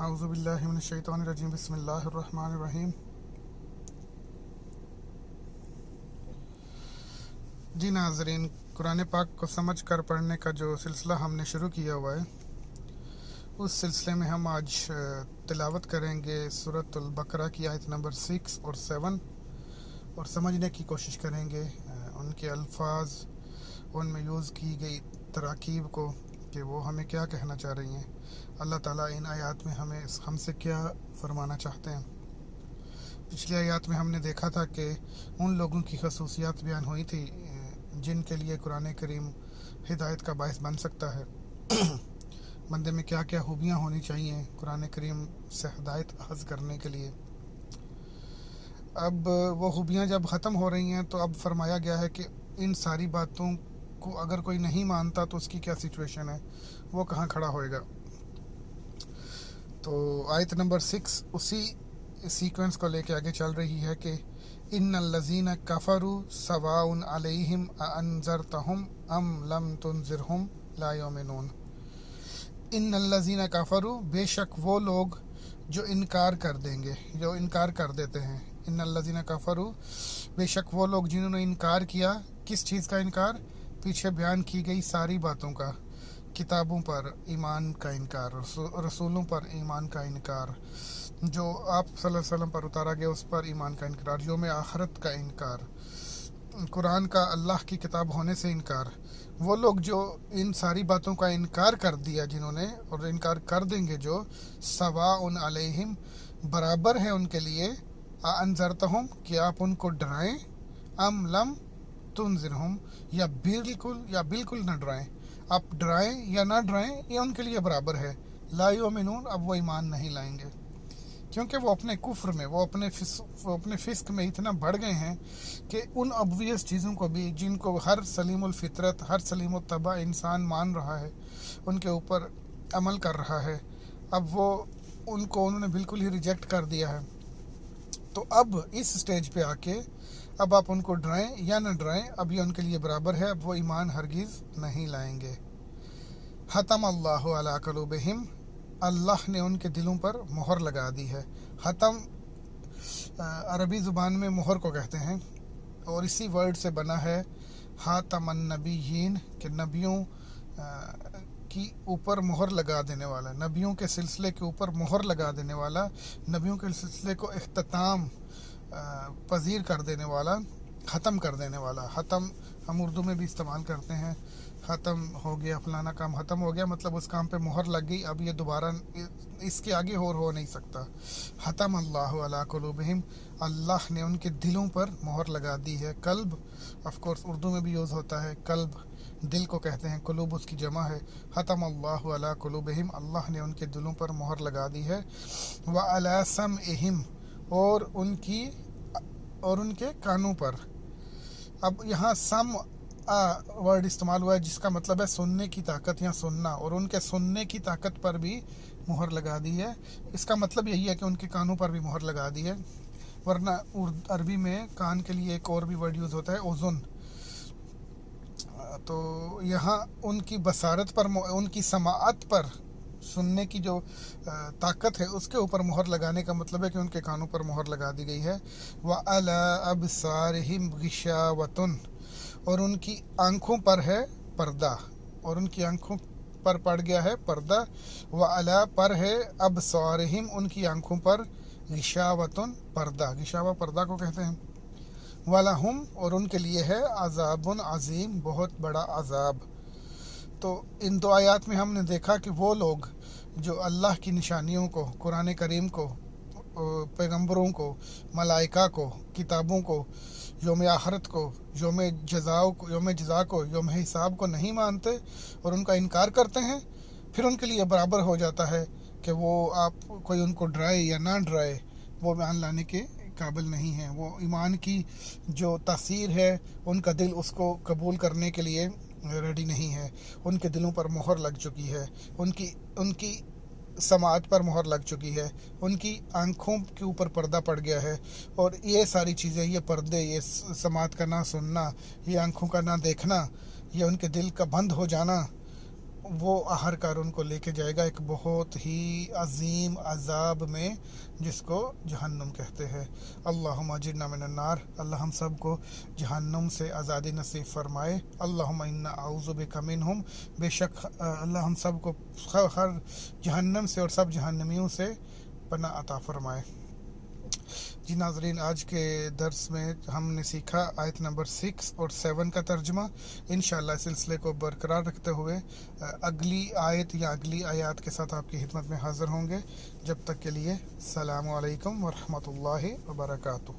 اعوذ باللہ من الشیطان الرجیم بسم اللہ الرحمن الرحیم۔ جی ناظرین، قرآن پاک کو سمجھ کر پڑھنے کا جو سلسلہ ہم نے شروع کیا ہوا ہے، اس سلسلے میں ہم آج تلاوت کریں گے سورۃ البقرہ کی آیت نمبر 6 اور 7 اور سمجھنے کی کوشش کریں گے ان کے الفاظ، ان میں یوز کی گئی تراکیب کو کہ وہ ہمیں کیا کہنا چاہ رہی ہیں، اللہ تعالیٰ ان آیات میں ہم سے کیا فرمانا چاہتے ہیں۔ پچھلی آیات میں ہم نے دیکھا تھا کہ ان لوگوں کی خصوصیات بیان ہوئی تھی جن کے لیے قرآن کریم ہدایت کا باعث بن سکتا ہے۔ بندے میں کیا کیا خوبیاں ہونی چاہیے قرآن کریم سے ہدایت حاصل کرنے کے لیے۔ اب وہ خوبیاں جب ختم ہو رہی ہیں تو اب فرمایا گیا ہے کہ ان ساری باتوں کو اگر کوئی نہیں مانتا تو اس کی کیا سچویشن ہے، وہ کہاں کھڑا ہوئے گا۔ تو آیت نمبر 6 اسی سیکوینس کو لے کے آگے چل رہی ہے کہ ان الذین کفروا سواء علیہم اانذرتہم ام لم تنذرہم لا یؤمنون۔ ان الذین کفروا، بے شک وہ لوگ جو انکار کر دیں گے، جو انکار کر دیتے ہیں۔ ان الذین کفروا، بے شک وہ لوگ جنہوں نے انکار کیا۔ کس چیز کا انکار؟ پیچھے بیان کی گئی ساری باتوں کا، کتابوں پر ایمان کا انکار، رسولوں پر ایمان کا انکار، جو آپ صلی اللہ علیہ وسلم پر اتارا گیا اس پر ایمان کا انکار، یوم آخرت کا انکار، قرآن کا اللہ کی کتاب ہونے سے انکار۔ وہ لوگ جو ان ساری باتوں کا انکار کر دیا جنہوں نے، اور انکار کر دیں گے جو، سواء علیہم، برابر ہے ان کے لیے، انذرتہم، کہ آپ ان کو ڈرائیں، ام لم تنذرہم، یا بالکل نہ ڈرائیں۔ آپ ڈرائیں یا نہ ڈرائیں، یہ ان کے لیے برابر ہے۔ لا یؤمنون، اب وہ ایمان نہیں لائیں گے، کیونکہ وہ اپنے کفر میں، وہ اپنے فسق میں اتنا بڑھ گئے ہیں کہ ان obvious چیزوں کو بھی جن کو ہر سلیم الفطرت، ہر سلیم الطبع انسان مان رہا ہے، ان کے اوپر عمل کر رہا ہے، اب وہ انہوں نے بالکل ہی ریجیکٹ کر دیا ہے۔ تو اب اس سٹیج پہ آ کے اب آپ ان کو ڈرائیں یا نہ ڈرائیں، اب یہ ان کے لیے برابر ہے، اب وہ ایمان ہرگز نہیں لائیں گے۔ ختم اللہ علی قلوبہم، اللہ نے ان کے دلوں پر مہر لگا دی ہے۔ ختم عربی زبان میں مہر کو کہتے ہیں، اور اسی ورڈ سے بنا ہے خاتم النبیین، کہ نبیوں کی اوپر مہر لگا دینے والا، نبیوں کے سلسلے کے اوپر مہر لگا دینے والا، نبیوں کے سلسلے کو اختتام پذیر کر دینے والا، ختم کر دینے والا۔ ختم ہم اردو میں بھی استعمال کرتے ہیں، ختم ہو گیا، فلانا کام ختم ہو گیا، مطلب اس کام پہ مہر لگ گئی، اب یہ دوبارہ اس کے آگے اور ہو نہیں سکتا۔ ختم اللہ علی قلوبہم، اللہ نے ان کے دلوں پر مہر لگا دی ہے۔ قلب آف کورس اردو میں بھی یوز ہوتا ہے، قلب دل کو کہتے ہیں، قلوب اس کی جمع ہے۔ ختم اللہ علی قلوبہم، اللہ نے ان کے دلوں پر مہر لگا دی ہے۔ وعلی سمعہم، اور ان کے کانوں پر۔ اب یہاں سمع ورڈ استعمال ہوا ہے جس کا مطلب ہے سننے کی طاقت یا سننا، اور ان کے سننے کی طاقت پر بھی مہر لگا دی ہے۔ اس کا مطلب یہی ہے کہ ان کے کانوں پر بھی مہر لگا دی ہے، ورنہ عربی میں کان کے لیے ایک اور بھی ورڈ یوز ہوتا ہے، اذن۔ تو یہاں ان کی بصارت پر، ان کی سماعت پر، سننے کی جو طاقت ہے اس کے اوپر مہر لگانے کا مطلب ہے کہ ان کے کانوں پر مہر لگا دی گئی ہے۔ وَعَلَىٰ أَبْصَارِهِمْ غِشَاوَةٌ، اور ان کی آنکھوں پر ہے پردہ، اور ان کی آنکھوں پر پڑ گیا ہے پردہ۔ وَعَلَىٰ، پر ہے، أَبْصَارِهِمْ، ان کی آنکھوں پر، غِشَاوَةٌ، پردہ، غشاوہ پردہ کو کہتے ہیں۔ وَلَهُمْ، اور ان کے لیے ہے، عذاب عظیم، بہت بڑا عذاب۔ تو ان دو آیات میں ہم نے دیکھا کہ وہ لوگ جو اللہ کی نشانیوں کو، قرآن کریم کو، پیغمبروں کو، ملائکہ کو، کتابوں کو، یوم آخرت کو، یوم جزا کو، یوم حساب کو نہیں مانتے اور ان کا انکار کرتے ہیں، پھر ان کے لیے برابر ہو جاتا ہے کہ وہ آپ کوئی ان کو ڈرائے یا نہ ڈرائے، وہ ایمان لانے کے قابل نہیں ہیں۔ وہ ایمان کی جو تاثیر ہے، ان کا دل اس کو قبول کرنے کے لیے ریڈی نہیں ہے، ان کے دلوں پر مہر لگ چکی ہے، ان کی سماعت پر مہر لگ چکی ہے، ان کی آنکھوں کے اوپر پردہ پڑ گیا ہے، اور یہ ساری چیزیں، یہ پردے، یہ سماعت کا نہ سننا، یہ آنکھوں کا نہ دیکھنا، یہ ان کے دل کا بند ہو جانا، وہ آہر کار ان کو لے کے جائے گا ایک بہت ہی عظیم عذاب میں، جس کو جہنم کہتے ہیں۔ اللہم اجرنا من النار، اللہ ہم سب کو جہنم سے آزادی نصیب فرمائے۔ اللہم انا اعوذ بک منہم، بے شک اللہ ہم سب کو ہر جہنم سے اور سب جہنمیوں سے پناہ عطا فرمائے۔ جی ناظرین، آج کے درس میں ہم نے سیکھا آیت نمبر 6 اور 7 کا ترجمہ۔ انشاءاللہ اس سلسلے کو برقرار رکھتے ہوئے اگلی آیت یا اگلی آیات کے ساتھ آپ کی خدمت میں حاضر ہوں گے۔ جب تک کے لیے السلام علیکم ورحمۃ اللہ وبرکاتہ۔